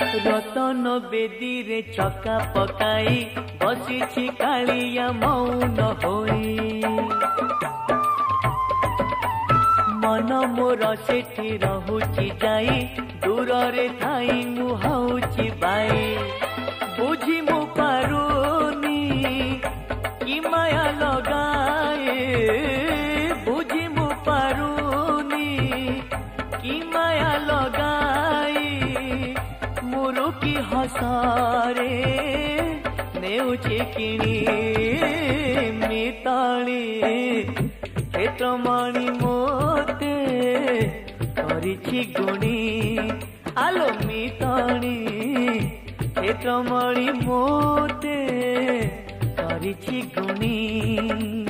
रतन बेदी रे चका पकाई बसी कालिया मौन होई मन मोर सेठी रहुची जाई दूर रे थाई मुहाउची बाई बुझी मु पारुनी कि माया लगाए बुझी मु पारुनी कि माया लगाई मुरु की हसारे नेउची किणी मिताली क्षेत्रमणि मोते करिछि गुणी आलो मिताली क्षेत्रमणि मोते करिछि गुणी।